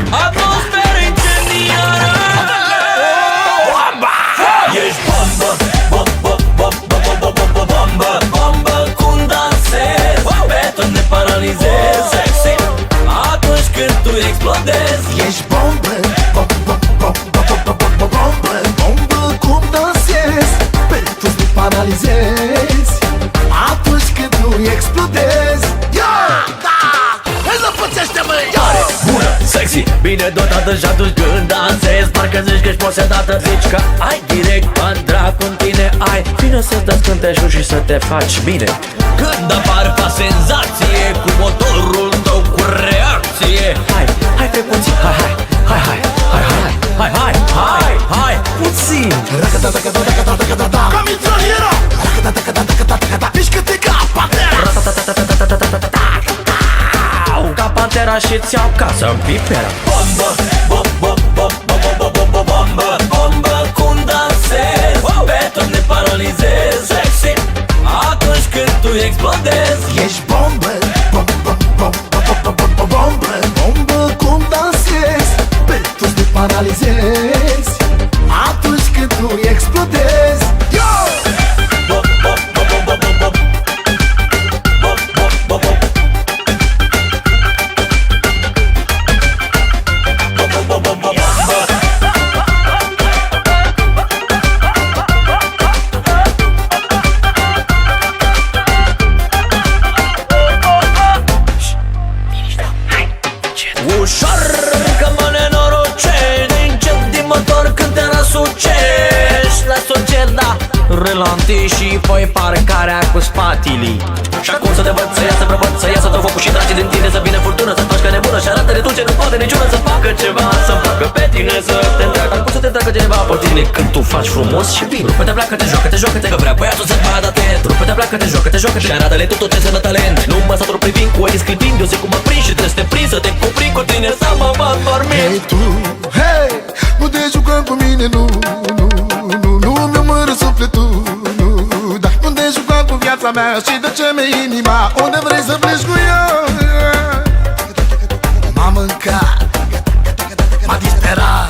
Atmosferă incendiară. Ești bombă, bombă, bombă cum dansezi. Pe tot ne paralizezi. Sexy atunci când tu explodezi. Ești bombă, bombă cum dansezi. Pe toți te paralizezi atunci când tu explodezi. Hai să pățește-mă! Bună, sexy, bine dotată și atunci când dansezi parcă zici că ești posedată. Zici că ai direct dracu în tine. Ai vino să-ți dai scânteșul și să te faci bine. Când apar fa senzație cu motorul tău cu reacție. Hai pe puțin, hai puțin. Ca mitraliera! Mișcă-te ca pantera! Ca pantera și-ți iau casă în pipera. Bombă, bombă cum dansezi. Pe tot ne paralizezi. Sexy atunci când tu explodezi. Ești bombă, bombă cum dansezi. Pe toți te paralizezi atunci când tu explodezi. Ușor că mă nenorocești. Încep din motor când te răsucești. La socieda relanti și poi parcarea cu spatilii. Și acum să te văd, să iasă prăvăd, să iasă tot focul și trage din tine. Să vină furtună, să faci ca nebună și arată de tu ce nu poate niciuna. Să facă ceva, să-mi facă pe tine, să te întreagă. Dar cum să te întreagă cineva pe tine când tu faci frumos și bine? Rupe-te, pleacă-te, joacă-te, că vrea băiatul să-ți vadă atent. Rupe-te, pleacă-te, joacă-te și arată-le tu tot ce înseamnă talent. Nu mă satur privind cu ochii scrivind, eu zic cum mă prind și trebuie să te prind, să te cuprind cu tine, să mă văd dormind. Hei tu, hei, nu te juca cu mine, nu mi omoră sufletul, nu. Dar nu te juca cu viața mea și de ce mi-e inima, unde vrei să pleci cu ea? M-a mâncat, m-a disperat.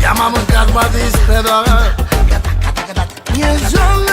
Ea m-a mâncat, m-a disperat. E jale.